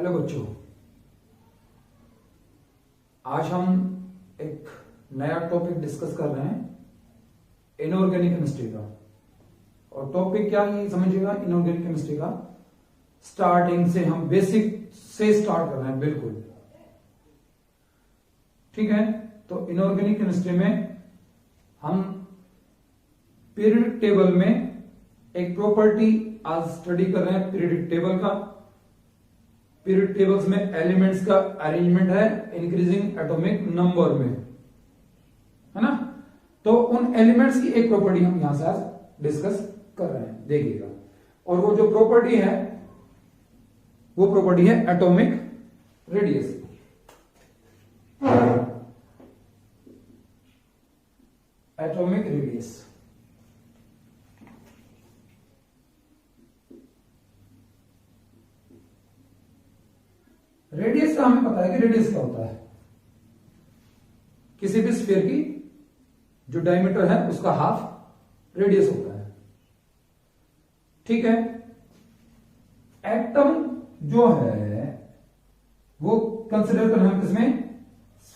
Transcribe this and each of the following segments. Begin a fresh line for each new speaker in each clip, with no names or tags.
Hello बच्चों, आज हम एक नया टॉपिक डिस्कस कर रहे हैं इनऑर्गेनिक केमिस्ट्री का। और टॉपिक क्या है समझिएगा, इनऑर्गेनिक केमिस्ट्री का स्टार्टिंग से हम बेसिक से स्टार्ट कर रहे हैं। बिल्कुल ठीक है। तो इनऑर्गेनिक केमिस्ट्री में हम पीरियडिक टेबल में एक प्रॉपर्टी आज स्टडी कर रहे हैं पीरियडिक टेबल का। पीरियड टेबल्स में एलिमेंट्स का अरेंजमेंट है इंक्रीजिंग एटॉमिक नंबर में, है ना। तो उन एलिमेंट्स की एक प्रॉपर्टी हम यहां से आज डिस्कस कर रहे हैं, देखिएगा। और वो जो प्रॉपर्टी है वो प्रॉपर्टी है atomic radius. Atomic radius radius का हमें पता है कि रेडियस क्या होता है। किसी भी स्फीयर की जो डायमीटर है उसका हाफ रेडियस होता है, ठीक है। एटम जो है वो कंसिडर करना हम किसमें,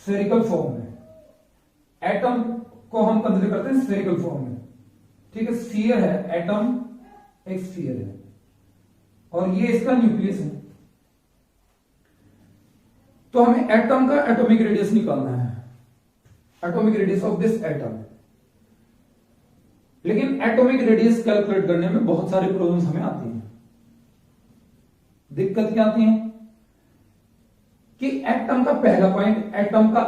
स्फेरिकल फॉर्म में। एटम को हम कंसिडर करते हैं स्फेरिकल फॉर्म में, ठीक है। स्फीयर है, एटम एक स्फीयर है और ये इसका न्यूक्लियस है। तो हमें एटम का एटॉमिक रेडियस निकालना है, atomic radius of this atom. लेकिन एटॉमिक रेडियस कैलकुलेट करने में बहुत सारी प्रॉब्लम्स हमें आती हैं। दिक्कत क्या आती है कि एटम का पहला पॉइंट, एटम का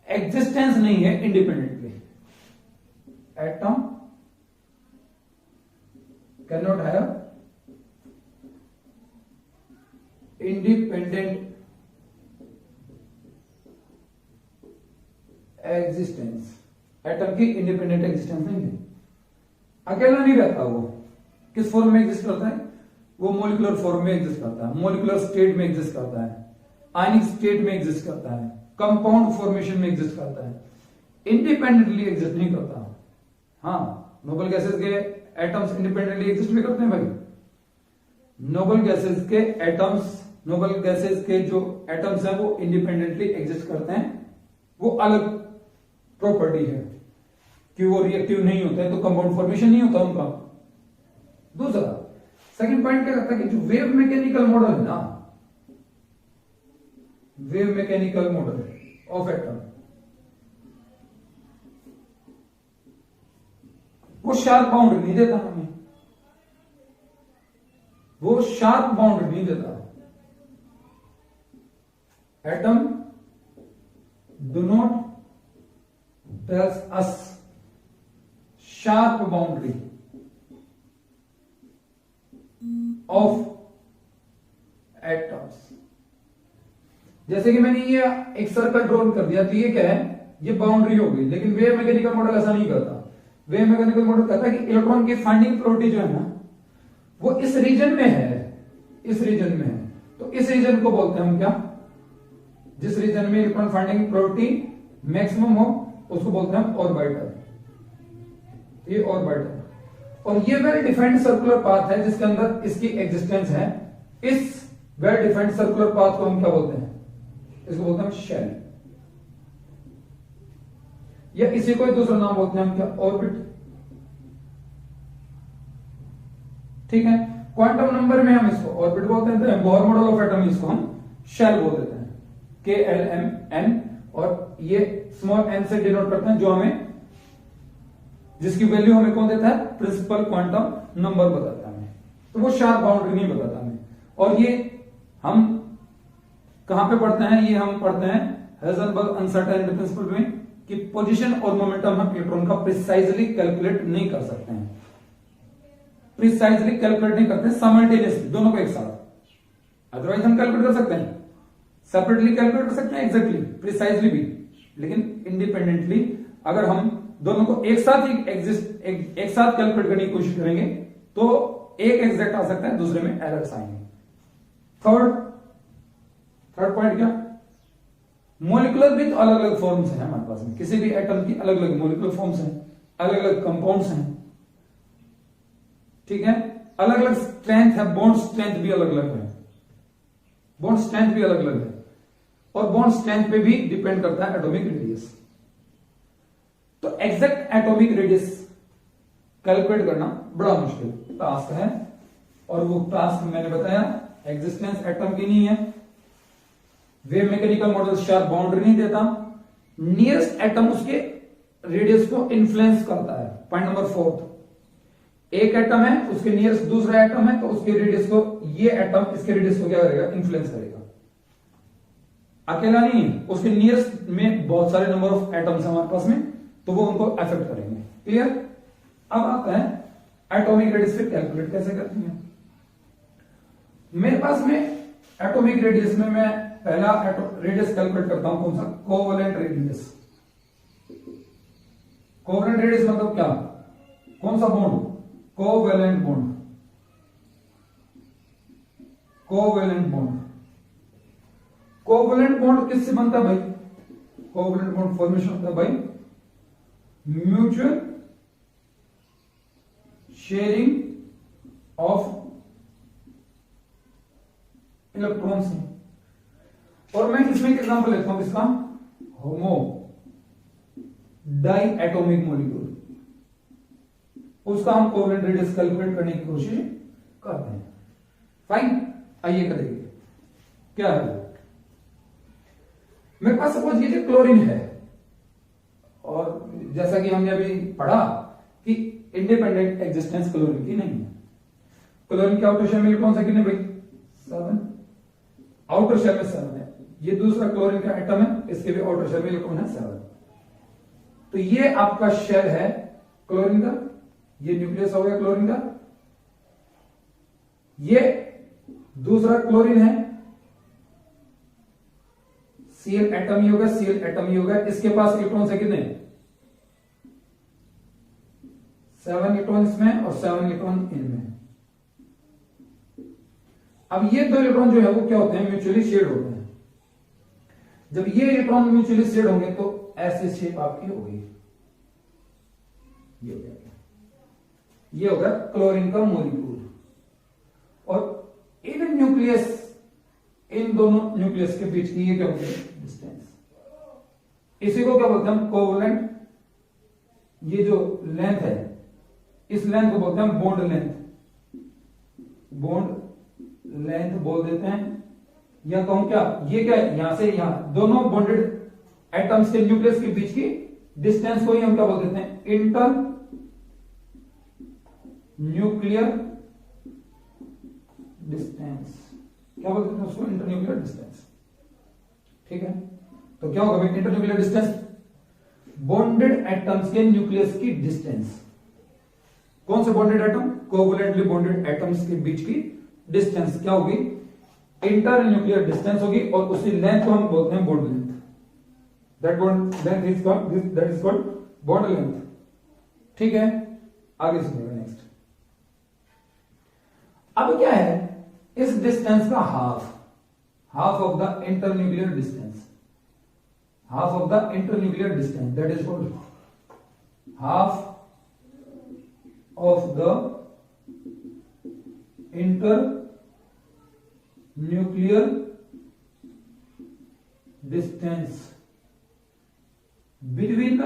एग्जिस्टेंस नहीं है independently. Atom can not have independent existence. Atom की इंडिपेंडेंट एग्जिस्टेंस नहीं है, अकेला नहीं रहता। वो किस फॉर्म में एग्जिस्ट करता है, वो मॉलिक्यूलर फॉर्म में एग्जिस्ट करता है, मॉलिक्यूलर स्टेट में एग्जिस्ट करता है, आयनिक स्टेट में एग्जिस्ट करता है, कंपाउंड फॉर्मेशन में एग्जिस्ट करता है, इंडिपेंडेंटली एग्जिस्ट नहीं करता। हाँ, नोबल गैसेस के एटम्स इंडिपेंडेंटली एग्जिस्ट भी करते हैं भाई। नोबल गैसेस के एटम्स, नोबल गैसेस के जो एटम्स हैं वो इंडिपेंडेंटली एग्जिस्ट करते हैं। वो अलग प्रॉपर्टी है कि वो रिएक्टिव नहीं होता है, तो कंपाउंड फॉर्मेशन नहीं होता उनका। दूसरा सेकंड पॉइंट क्या करता है कि जो वेव मैकेनिकल मॉडल है ना, wave mechanical model of atom, वो शार्प बाउंड्री नहीं देता हमें, वो शार्प बाउंड्री नहीं देता। Atom do not tells us sharp boundary of atoms। जैसे कि मैंने ये एक सर्कल ड्रॉ कर दिया, तो ये क्या है, ये बाउंड्री हो गई। लेकिन वेव मैकेनिकल मॉडल ऐसा नहीं करता। वेव मैकेनिकल मॉडल कहता है कि इलेक्ट्रॉन की फाइंडिंग प्रोपर्टी जो है ना, वो इस रीजन में है, इस रीजन में है। तो इस रीजन को बोलते हैं हम क्या, जिस रीजन में इलेक्ट्रॉन फाइंडिंग प्रोपर्टी मैक्सिमम हो उसको बोलते हैं ऑर्बिटल। ये ऑर्बिटल। और ये वेल डिफाइंड सर्कुलर पाथ है जिसके अंदर इसकी एग्जिस्टेंस है। इस वेल डिफाइंड सर्कुलर पाथ को हम क्या बोलते हैं, इसको बोलते हैं शेल, या इसी को दूसरा नाम बोलते हैं हम क्या, ऑर्बिट, ठीक है। क्वांटम नंबर में हम इसको ऑर्बिट बोलते हैं, तो बोर मॉडल ऑफ एटम इसको हम शेल बोल देते हैं, KLMN। और ये स्मॉल n से डिनोट करते हैं, जो हमें, जिसकी वैल्यू हमें कौन देता है, प्रिंसिपल क्वांटम नंबर बताता है। तो वो शार्प बाउंड्री नहीं बताता हमें। और ये हम कहां पे पढ़ते हैं, ये हम पढ़ते हैं हाइजेनबर्ग अनसर्टेनिटी प्रिंसिपल में, कि पोजीशन और मोमेंटम हम इलेक्ट्रॉन का प्रिसाइजली कैलकुलेट नहीं कर सकते हैं। प्रिसाइजली कैलकुलेट नहीं करते, साइमल्टेनियसली दोनों को एक साथ। अदरवाइज हम कैलकुलेट कर सकते हैं, सेपरेटली कैलकुलेट कर सकते हैं, एग्जैक्टली प्रिसाइजली भी। लेकिन इंडिपेंडेंटली अगर हम दोनों को एक साथ ही एक साथ कैलकुलेट करने की कोशिश करेंगे तो एक एग्जैक्ट आ सकता है, दूसरे में एरर्स आएंगे। थर्ड पॉइंट क्या, मॉलिक्यूलर भी तो अलग अलग फॉर्म्स हैं हमारे पास में। किसी भी एटम की अलग अलग मॉलिक्यूलर फॉर्म्स हैं, अलग अलग कंपाउंड्स हैं, ठीक है। अलग अलग स्ट्रेंथ है, बॉन्ड स्ट्रेंथ भी अलग अलग है, बॉन्ड स्ट्रेंथ भी अलग अलग है, और बॉन्ड स्ट्रेंथ पे भी डिपेंड करता है एटॉमिक रेडियस। तो एग्जैक्ट एटॉमिक रेडियस कैलकुलेट करना बड़ा मुश्किल टास्क है, और वो टास्क मैंने बताया एग्जिस्टेंस एटम की नहीं है, wave mechanical model sharp boundary नहीं देता, नियरेस्ट एटम उसके रेडियस को इन्फ्लुएंस करता है। पॉइंट नंबर 4, एक एटम है, उसके नियरेस्ट दूसरा एटम है, तो उसके रेडियस को, ये एटम इसके रेडियस को क्या करेगा, इन्फ्लुएंस करेगा। अकेला नहीं, उसके नियरेस्ट में बहुत सारे नंबर ऑफ एटम्स हमारे पास में, तो वो उनको अफेक्ट करेंगे। क्लियर? अब आता है एटॉमिक रेडियस फिर कैलकुलेट कैसे करती है। मेरे पास में एटॉमिक रेडियस में मैं पहला रेडियस कैलकुलेट करता हूं, कौन सा, कोवलेंट रेडियस। कोवलेंट रेडियस मतलब क्या, कौन सा bond, covalent bond. Covalent bond, covalent bond किससे बनता है भाई, कोवैलेंट बॉन्ड फॉर्मेशन होता है भाई म्यूचुअल शेयरिंग ऑफ इलेक्ट्रॉन्स है। और मैं इसमें एक एग्जांपल लेता हूं किसका, होमो डाई एटॉमिक मॉलिक्यूल, उसका हम कोवैलेंट रेडियस कैलकुलेट करने की कोशिश करते हैं। फाइन, आइए करेंगे। क्या है, मेरे पास सपोज ये जो क्लोरीन है, और जैसा कि हमने अभी पढ़ा कि इंडिपेंडेंट एग्जिस्टेंस क्लोरीन की नहीं है। क्लोरीन के आउटर शेल में इलेक्ट्रॉन है कितने भाई, 7, आउटर शेल में 7 है। ये दूसरा क्लोरीन का एटम है, इसके भी आउटर शेल में इलेक्ट्रॉन है 7। तो ये आपका शेल है क्लोरीन का, ये न्यूक्लियस हो गया क्लोरीन का, ये दूसरा क्लोरीन है, Cl एटम ही होगा, Cl एटम ही होगा, इसके पास इलेक्ट्रॉन है कितने, 7 इलेक्ट्रॉन इसमें और 7 इलेक्ट्रॉन इनमें। अब ये दो इलेक्ट्रॉन जो है वो क्या होते हैं, म्यूचुअली शेड होते हैं। जब ये इलेक्ट्रॉन म्यूचुअली शेड होंगे तो ऐसी शेप आपकी होगी, ये हो गया, ये होगा क्लोरीन का मॉलिक्यूल। और इन न्यूक्लियस, इन दोनों न्यूक्लियस के बीच की ये क्या होती है, डिस्टेंस। इसी को क्या बोलते हैं, कोवलेंट, ये जो लेंथ है, इस लेंथ को बोलते हैं बॉन्ड लेंथ, बॉन्ड लेंथ बोल देते हैं। या कहूं क्या, ये क्या है, यहां से यहां दोनों बॉन्डेड एटम्स के न्यूक्लियस के बीच की डिस्टेंस को ही हम क्या बोल देते हैं, इंटर न्यूक्लियर डिस्टेंस। क्या बोलते हैं उसको, इंटरन्यूक्लियर डिस्टेंस। ठीक है, तो क्या होगा भाई, इंटरन्यूक्लियर डिस्टेंस, बॉन्डेड एटम्स के न्यूक्लियस की डिस्टेंस। कौन से bonded atom, covalently bonded atoms के बीच की डिस्टेंस क्या होगी, इंटर न्यूक्लियर डिस्टेंस होगी, और उसी लेंथ को हम बोलते हैं bond length. That bond length is called, that is called bond length. ठीक है, आगे सुनिएगा नेक्स्ट। अब क्या है, इस डिस्टेंस का half of the internuclear distance, half of the internuclear distance, that is called half of the internuclear distance between the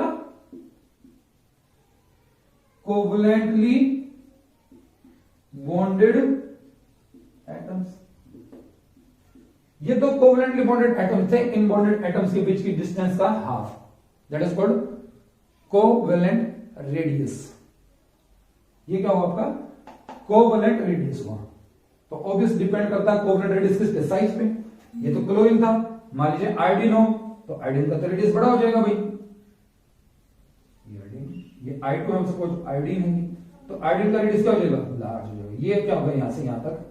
covalently bonded atoms. ये दो कोवलेंटली बॉन्डेड एटम्स थे, इन बॉन्डेड एटम्स के बीच की डिस्टेंस का half, that is called covalent radius. ये क्या हुआ आपका, कोवलेंट रेडियस हुआ। तो ऑब्वियस डिपेंड करता है कोवलेंट रेडियस किसके, साइज पे। ये तो क्लोरीन था, मान लीजिए आयोडीन हो, तो आयोडीन का तो रेडियस बड़ा हो जाएगा भाई, ये आयोडीन, ये I2 हम सपोज आयोडीन है, तो आयोडीन का रेडियस क्या हो जाएगा, लार्ज हो जाएगा। ये क्या होगा, यहां से यहां तक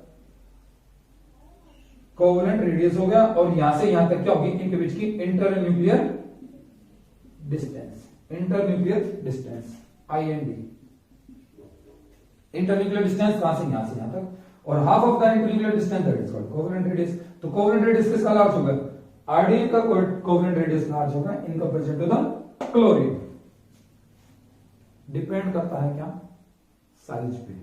कोवलेंट रेडियस हो गया, और यहां से यहां तक क्या होगी, इनके बीच की internuclear distance, internuclear distance IND, internuclear distance कहां से यहां तक, और half of the internuclear distance that is called covalent radius. तो कोवलेंट रेडियस किसका लार्ज होगा, आयोडीन का कोवलेंट रेडियस लार्ज होगा in comparison to the chlorine. Depend करता है क्या, साइज पे,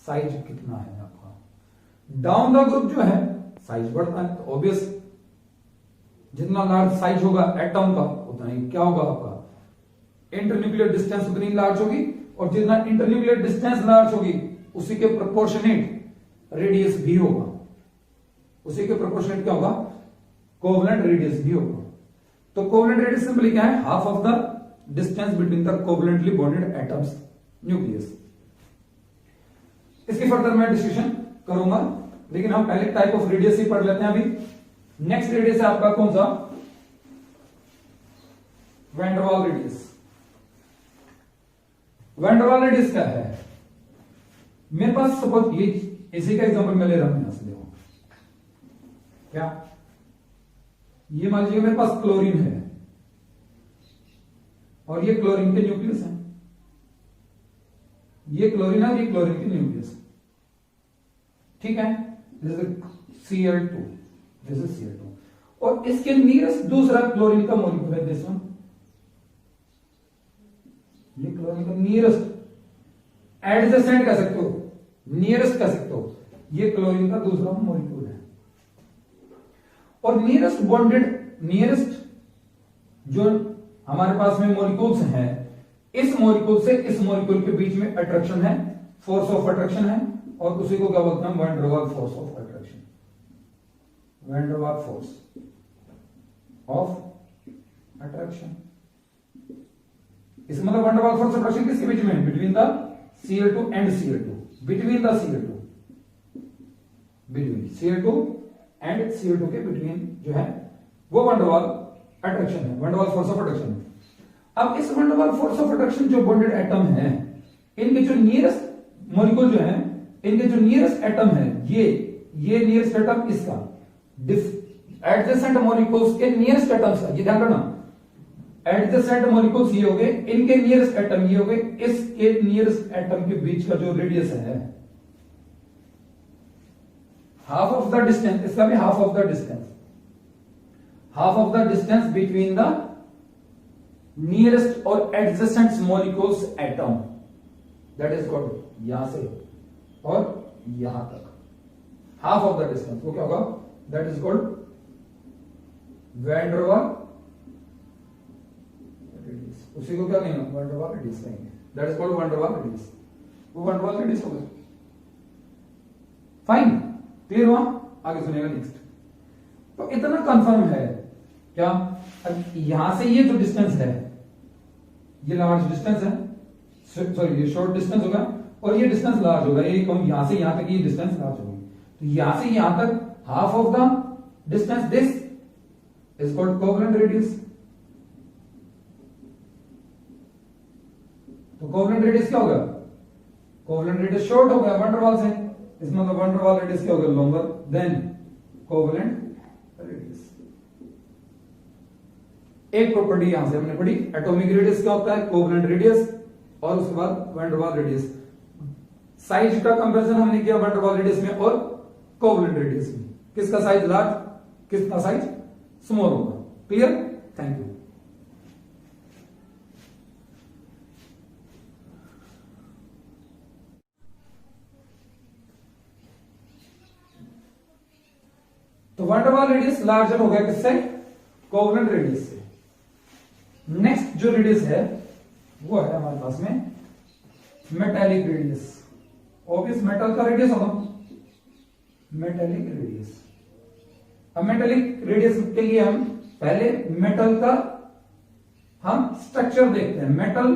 साइज कितना है आपका। डाउन द ग्रुप जो है साइज बढ़ता है, तो ऑब्वियस जितना लार्ज साइज होगा एटम का उतना ही क्या होगा आपका इंटरन्यूक्लियर डिस्टेंस उतनी लार्ज होगी, और जितना इंटरन्यूक्लियर डिस्टेंस लार्ज होगी उसी के प्रोपोर्शनेट रेडियस भी होगा, उसी के प्रोपोर्शनेट क्या होगा कोवेलेंट रेडियस भी होगा। तो कोवेलेंट रेडियस सिंपली क्या है, half of the distance between the covalently bonded atoms nucleus. इसकी फर्दर मैं डिस्कशन करूंगा, लेकिन हम पहले टाइप ऑफ रेडियस ही पढ़ लेते हैं अभी। नेक्स्ट रेडियस है आपका कौन सा, वैन डर वाल रेडियस। वैन डर वाल रेडियस क्या है, मेरे पास सपोज ये इसी का एग्जांपल मैं ले रहा हूं यहां से, देखो क्या, ये मान लीजिए मेरे पास क्लोरीन है और ये क्लोरीन के न्यूक्लियस है, ये क्लोरीन है और ये क्लोरीन के न्यूक्लियस, ठीक है, this is Cl2, this is Cl2, और इसके नियरेस्ट दूसरा क्लोरीन का मॉलिक्यूल है दिस वन, ये क्लोरीन का नियरेस्ट, एडजेसेंट कह सकते हो, नियरेस्ट कह सकते हो, ये क्लोरीन का दूसरा मॉलिक्यूल है। और नियरेस्ट बॉन्डेड, नियरेस्ट जो हमारे पास में मॉलिक्यूल्स हैं, इस मॉलिक्यूल से इस मॉलिक्यूल के बीच में अट्रैक्शन है, फोर्स ऑफ अट्रैक्शन है, और उसी को क्या बोलते हैं, van der Waals force of attraction, van der Waals force of attraction. इसका मतलब van der Waals force of attraction किसके बीच में, between the Cl2 and Cl2, between the Cl2, between Cl2 and Cl2 के बिटवीन जो है वो van der वाल attraction है, van der Waals force of attraction है। अब इस van der Waals force of attraction जो बॉन्डेड एटम है, इनके जो नियरेस्ट मॉलिक्यूल जो है, इनके जो नियरेस्ट एटम है, ये नियरेस्ट एटम इसका, एडजेसेंट मॉलिक्यूल्स के नियरेस्ट एटम्स का, ये ध्यान रखना, एडजेसेंट मॉलिक्यूल्स ये हो गए, इनके नियरेस्ट एटम ये हो गए, इसके नियरेस्ट एटम के बीच का जो रेडियस है हाफ ऑफ द डिस्टेंस, इसका भी half of the distance, half of the distance between the nearest और adjacent molecules atom, that is called, यहां से और यहां तक हाफ ऑफ द डिस्टेंस, वो क्या होगा, that is called van der वाल रेडियस, उसी को क्या कहेंगे, वैन डर वाल रेडियस कहेंगे, that is called van der वाल रेडियस, वो वैन डर वाल रेडियस होगा। फाइन, क्लियर हुआ, आगे सुनिएगा नेक्स्ट। तो इतना कंफर्म है क्या, अब यहां से ये जो डिस्टेंस है, ये लार्ज डिस्टेंस है, सॉरी ये शॉर्ट डिस्टेंस होगा, और ये डिस्टेंस लार्ज होगा, ये कहूं यहां से यहां तक ये डिस्टेंस लार्ज होगी, तो यहां से यहां तक half of the distance, this is called covalent radius. तो कोवेलेंट रेडियस क्या होगा, कोवेलेंट रेडियस शॉर्ट हो गया वैन डर वाल से, इसमें तो वैन डर वाल रेडियस क्या होगा, लॉन्गर देन कोवेलेंट रेडियस। एक प्रॉपर्टी यहां से हमने पढ़ी, एटॉमिक रेडियस क्या होता है, कोवेलेंट रेडियस, और उसके बाद वैन डर वाल रेडियस। साइज का कंपैरिजन हमने किया वैन डर वाल रेडियस में और कोवेलेंट रेडियस में, किसका साइज लार्ज, किसका साइज स्मॉल होगा। Clear, thank you. तो वैन डर वाल रेडियस लार्जर हो गया किससे, कोवेलेंट रेडियस से। नेक्स्ट जो रेडियस है वो है हमारे पास में मेटालिक रेडियस। ऑब्वियस मेटल का रेडियस होगा, मेटालिक रेडियस। अब मेटालिक रेडियस के लिए हम पहले मेटल का हम स्ट्रक्चर देखते हैं। मेटल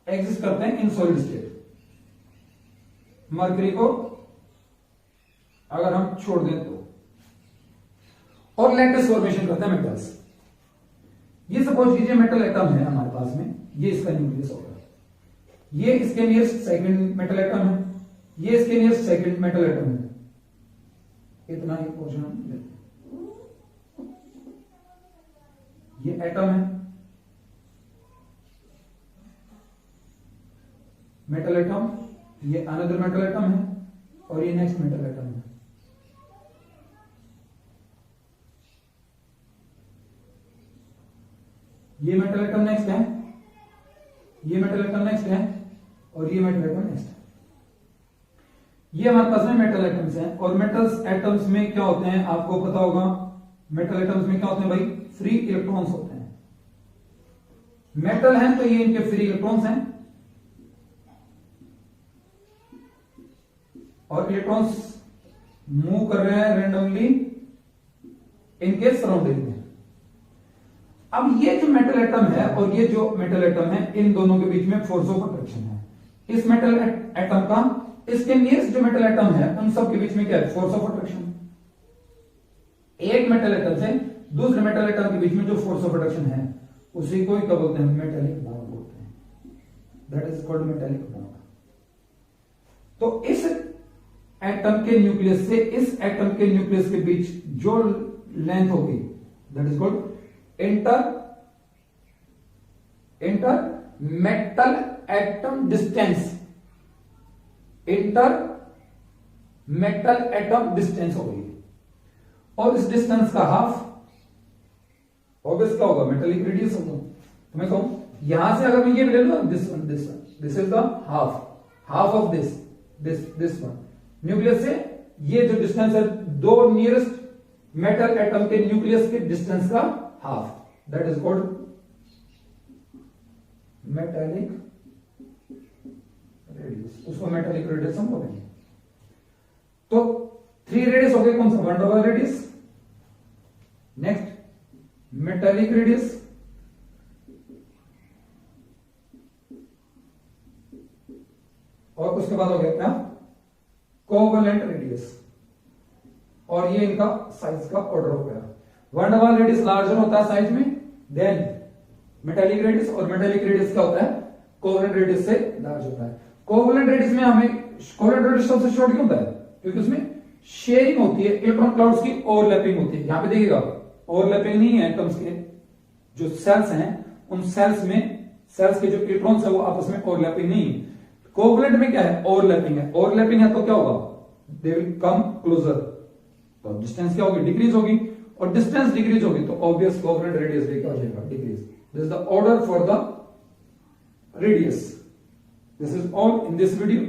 एग्जिस्ट करते हैं इन सॉलिड स्टेट। मरकरी को अगर हम छोड़ दें तो, और लैटिस फॉर्मेशन करते हैं मेटल्स। ये सपोज कीजिए मेटल एटम है हमारे पास में, ये इसका न्यूक्लियस होगा, ये इसके नियरेस्ट सेकंड मेटल एटम है, ये इसके नियरेस्ट सेकंड मेटल एटम है, इतना ही पोर्शन हम लेते हैं। ये एटम है, मेटल एटम, ये अनदर मेटल एटम है, और ये नेक्स्ट मेटल एटम है। ये मेटल एटम नेक्स्ट है, ये मेटल एटम नेक्स्ट है, और ये मेटल एटम नेक्स्ट है। ये हमारे पास में मेटल एटम्स हैं, और मेटल्स एटम्स में क्या होते हैं आपको पता होगा, मेटल एटम्स में क्या होते हैं भाई, फ्री इलेक्ट्रॉन्स होते हैं। मेटल हैं तो ये इनके फ्री इलेक्ट्रॉन्स हैं, और इलेक्ट्रॉन्स मूव कर रहे हैं रेंडमली इनके सराउंडिंग में। अब ये जो मेटल एटम है और ये जो मेटल एटम है, इन दोनों के बीच में फोर्स ऑफ अट्रैक्शन है। इस मेटल एटम का इसके नियरेस्ट जो मेटल एटम है उन सब के बीच में क्या है, फोर्स ऑफ अट्रैक्शन। एक मेटल एटम से दूसरे मेटल एटम के बीच में जो फोर्स ऑफ अट्रैक्शन है उसी को क्या बोलते हैं, मेटेलिक बॉन्ड बोलते हैं। That is called metallic bond. तो इस एटम के न्यूक्लियस से इस एटम के न्यूक्लियस के बीच जो लेंथ होगी that is called inter metal atom distance. Inter metal atom distance होगी, और इस डिस्टेंस का हाफ ऑब्वियस क्या होगा, मेटेलिक रेडियस होगा। तो मैं कहूं यहां से अगर मैं ये ले लूं this is the half of this one, nucleus से ये जो डिस्टेंस है दो नियरेस्ट मेटल एटम के न्यूक्लियस के डिस्टेंस का half, that is called metallic radius. उसको मेटेलिक रेडियस हम बोलेंगे। तो 3 रेडियस हो गए, कौन सा, one double radius, next metallic radius, और उसके बाद हो गया क्या, कोवेलेंट रेडियस। और ये इनका साइज का ऑर्डर हो गया। वन डबल रेडियस लार्जर होता है साइज में देन मेटेलिक रेडियस, और मेटेलिक रेडियस क्या होता है, कोवेलेंट रेडियस से लार्ज होता है। कोवेलेंट रेडियस में हमें कोवेलेंट रेडियस सबसे शॉर्ट क्यों होता है, क्योंकि उसमें शेयरिंग होती है, इलेक्ट्रॉन क्लाउड्स की ओवरलैपिंग होती है। यहां पे देखिएगा ओवरलैपिंग नहीं है एटम्स के, जो सेल्स हैं उन सेल्स में सेल्स के जो इलेक्ट्रॉन्स है वो आपस में ओवरलैपिंग नहीं है। कोवेलेंट में क्या है, ओवरलैपिंग है। ओवरलैपिंग है तो क्या होगा, दे विल कम क्लोजर, तो डिस्टेंस क्या होगी, डिक्रीज होगी, और डिस्टेंस डिक्रीज होगी तो ऑब्वियस कोवेलेंट रेडियस क्या हो जाएगा, decrease. This is the order for the radius. This is all in this video.